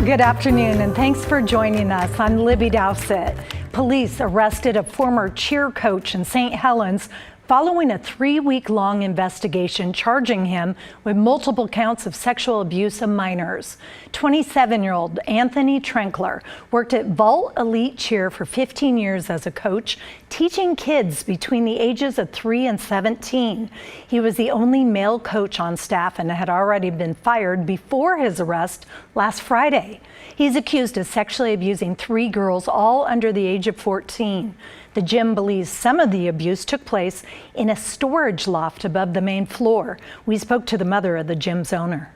Good afternoon, and thanks for joining us. I'm Libby Dowsett. Police arrested a former cheer coach in St. Helens following a 3-week-long investigation charging him with multiple counts of sexual abuse of minors. 27-year-old Anthony Trenkler worked at Vault Elite Cheer for 15 years as a coach, teaching kids between the ages of 3 and 17. He was the only male coach on staff and had already been fired before his arrest last Friday. He's accused of sexually abusing 3 girls, all under the age of 14. The gym believes some of the abuse took place in a storage loft above the main floor. We spoke to the mother of the gym's owner.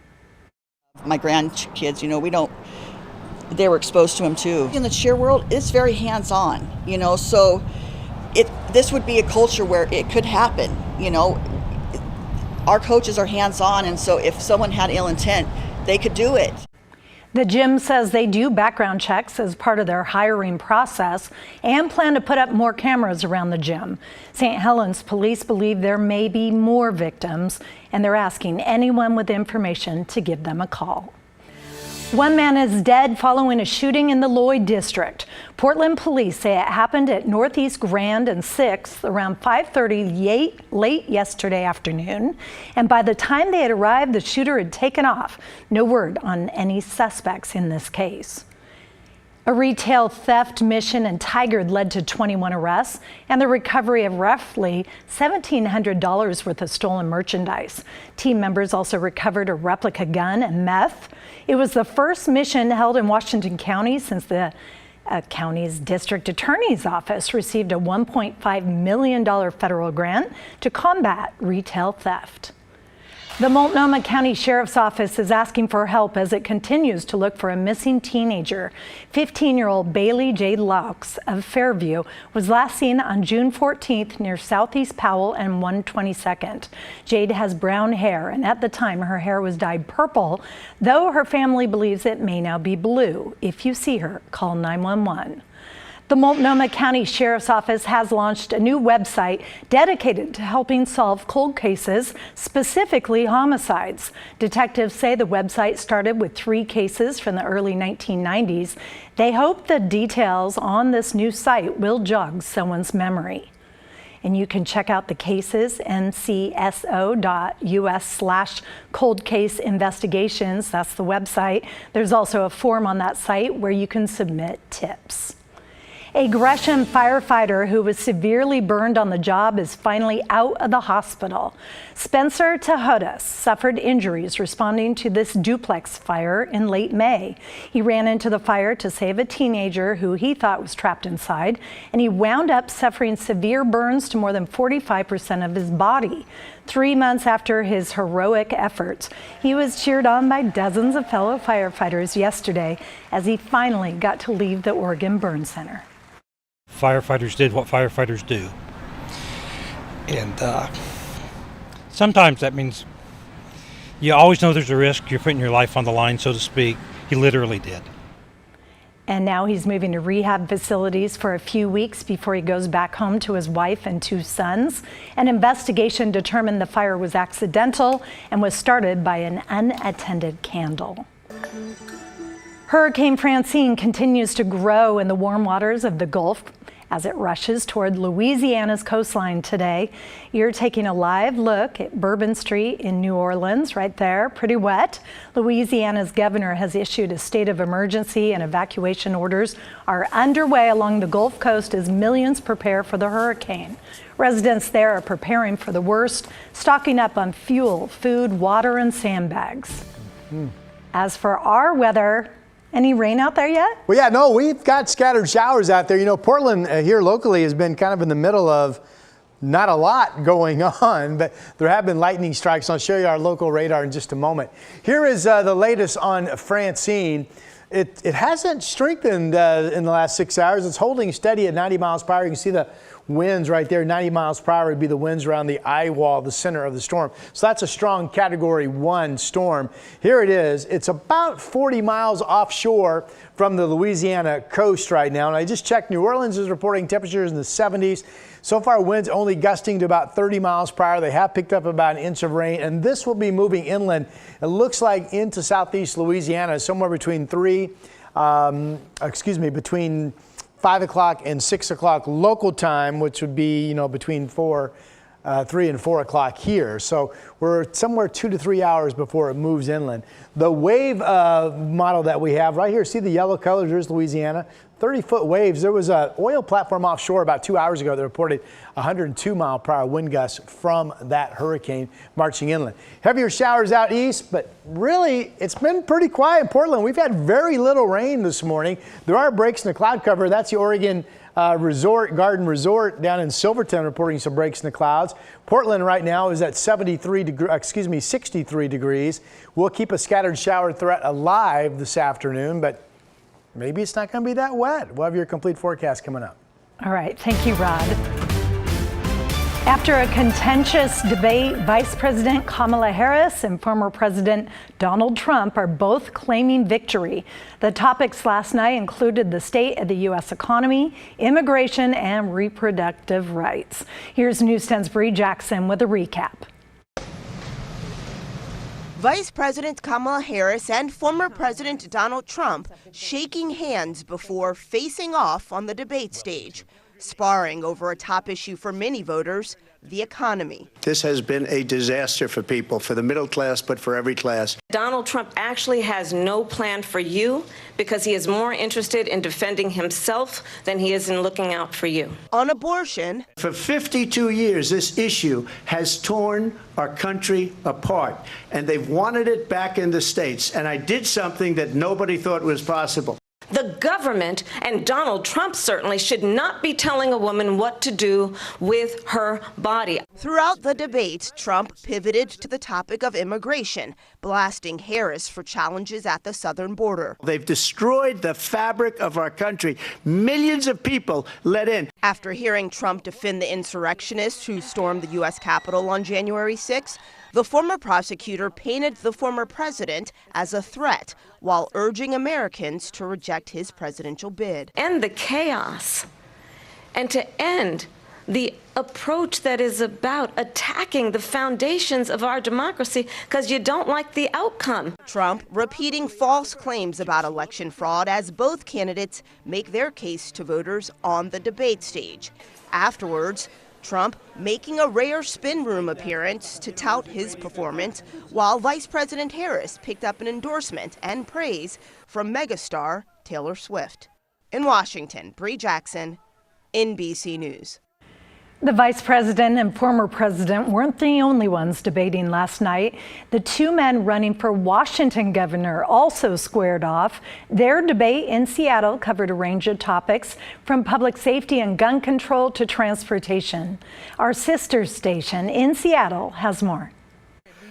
My grandkids, they were exposed to him too. In the cheer world, it's very hands-on, so this would be a culture where it could happen, Our coaches are hands-on, and so if someone had ill intent, they could do it. The gym says they do background checks as part of their hiring process and plan to put up more cameras around the gym. St. Helens police believe there may be more victims, and they're asking anyone with information to give them a call. One man is dead following a shooting in the Lloyd district. Portland police say it happened at Northeast Grand and 6th around 5:30 late yesterday afternoon. And by the time they had arrived, the shooter had taken off. No word on any suspects in this case. A retail theft mission in Tigard led to 21 arrests and the recovery of roughly $1,700 worth of stolen merchandise. Team members also recovered a replica gun and meth. It was the first mission held in Washington County since the county's district attorney's office received a $1.5 million federal grant to combat retail theft. The Multnomah County Sheriff's Office is asking for help as it continues to look for a missing teenager. 15-year-old Bailey Jade Laux of Fairview was last seen on June 14th near Southeast Powell and 122nd. Jade has brown hair, and at the time her hair was dyed purple, though her family believes it may now be blue. If you see her, call 911. The Multnomah County Sheriff's Office has launched a new website dedicated to helping solve cold cases, specifically homicides. Detectives say the website started with 3 cases from the early 1990s. They hope the details on this new site will jog someone's memory. And you can check out the cases, ncso.us/cold case investigations. That's the website. There's also a form on that site where you can submit tips. A Gresham firefighter who was severely burned on the job is finally out of the hospital. Spencer Tejodas suffered injuries responding to this duplex fire in late May. He ran into the fire to save a teenager who he thought was trapped inside, and he wound up suffering severe burns to more than 45% of his body. 3 months after his heroic efforts, he was cheered on by dozens of fellow firefighters yesterday as he finally got to leave the Oregon Burn Center. Firefighters did what firefighters do. And sometimes that means you always know there's a risk. You're putting your life on the line, so to speak. He literally did. And now he's moving to rehab facilities for a few weeks before he goes back home to his wife and 2 sons. An investigation determined the fire was accidental and was started by an unattended candle. Hurricane Francine continues to grow in the warm waters of the Gulf as it rushes toward Louisiana's coastline today. You're taking a live look at Bourbon Street in New Orleans, right there, pretty wet. Louisiana's governor has issued a state of emergency, and evacuation orders are underway along the Gulf Coast as millions prepare for the hurricane. Residents there are preparing for the worst, stocking up on fuel, food, water, and sandbags. As for our weather, any rain out there yet? Well, yeah, no, we've got scattered showers out there. Portland here locally has been kind of in the middle of not a lot going on, but there have been lightning strikes. I'll show you our local radar in just a moment. Here is the latest on Francine. It hasn't strengthened in the last 6 hours. It's holding steady at 90 miles per hour. You can see the winds right there. 90 miles per hour would be the winds around the eye wall, the center of the storm. So that's a strong Category 1 storm. Here it is. It's about 40 miles offshore from the Louisiana coast right now. And I just checked. New Orleans is reporting temperatures in the 70s. So far, winds only gusting to about 30 miles per hour. They have picked up about an inch of rain, and this will be moving inland. It looks like into southeast Louisiana, somewhere between between 5 o'clock and 6 o'clock local time, which would be, between 3 and 4 o'clock here. So we're somewhere 2 to 3 hours before it moves inland. The wave model that we have right here, see the yellow colors, there's Louisiana, 30-foot waves. There was an oil platform offshore about 2 hours ago that reported 102 mile per hour wind gusts from that hurricane marching inland. Heavier showers out east, but really it's been pretty quiet in Portland. We've had very little rain this morning. There are breaks in the cloud cover. That's the Oregon Garden Resort down in Silverton reporting some breaks in the clouds. Portland right now is at 63 degrees. We'll keep a scattered shower threat alive this afternoon, but maybe it's not going to be that wet. We'll have your complete forecast coming up. All right. Thank you, Rod. After a contentious debate, Vice President Kamala Harris and former President Donald Trump are both claiming victory. The topics last night included the state of the U.S. economy, immigration, and reproductive rights. Here's News 10's Bree Jackson with a recap. Vice President Kamala Harris and former President Donald Trump shaking hands before facing off on the debate stage, sparring over a top issue for many voters, the economy. This has been a disaster for people, for the middle class, but for every class. Donald Trump actually has no plan for you because he is more interested in defending himself than he is in looking out for you. On abortion, For 52 years, this issue has torn our country apart, and they've wanted it back in the states. And I did something that nobody thought was possible. The government, and Donald Trump certainly, should not be telling a woman what to do with her body. throughout the debate, Trump pivoted to the topic of immigration, blasting Harris for challenges at the southern border. They've destroyed the fabric of our country. Millions of people let in. After hearing Trump defend the insurrectionists who stormed the U.S. Capitol on January 6, the former prosecutor painted the former president as a threat while urging Americans to reject his presidential bid. End the chaos and to end the approach that is about attacking the foundations of our democracy because you don't like the outcome. Trump repeating false claims about election fraud as both candidates make their case to voters on the debate stage. Afterwards, Trump making a rare spin room appearance to tout his performance, while Vice President Harris picked up an endorsement and praise from megastar Taylor Swift. In Washington, Bree Jackson, NBC News. The vice president and former president weren't the only ones debating last night. The two men running for Washington governor also squared off. Their debate in Seattle covered a range of topics from public safety and gun control to transportation. Our sister station in Seattle has more.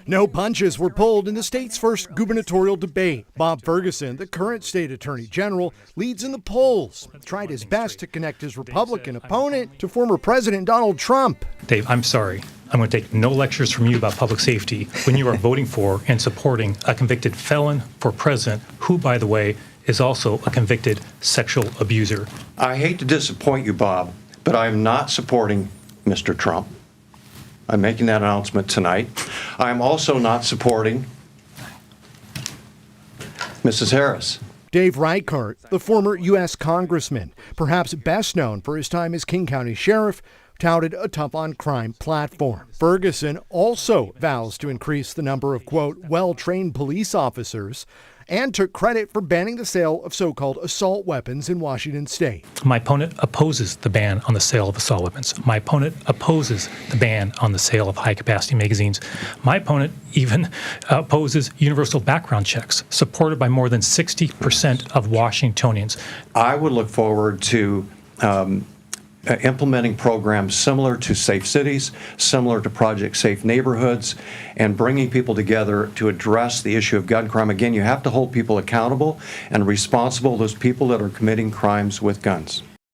No punches were pulled in the state's first gubernatorial debate. Bob Ferguson, the current state attorney general, leads in the polls. Tried his best to connect his Republican opponent to former President Donald Trump. Dave, I'm sorry. I'm going to take no lectures from you about public safety when you are voting for and supporting a convicted felon for president, who, by the way, is also a convicted sexual abuser. I hate to disappoint you, Bob, but I am not supporting Mr. Trump. I'm making that announcement tonight. I'm also not supporting Mrs. Harris. Dave Reichart, the former U.S. congressman, perhaps best known for his time as King County Sheriff, touted a tough-on-crime platform. Ferguson also vows to increase the number of, quote, well-trained police officers, and took credit for banning the sale of so-called assault weapons in Washington state. My opponent opposes the ban on the sale of assault weapons. My opponent opposes the ban on the sale of high-capacity magazines. My opponent even opposes universal background checks, supported by more than 60% of Washingtonians. I would look forward to implementing programs similar to Safe Cities, similar to Project Safe Neighborhoods, and bringing people together to address the issue of gun crime. Again, you have to hold people accountable and responsible, those people that are committing crimes with guns.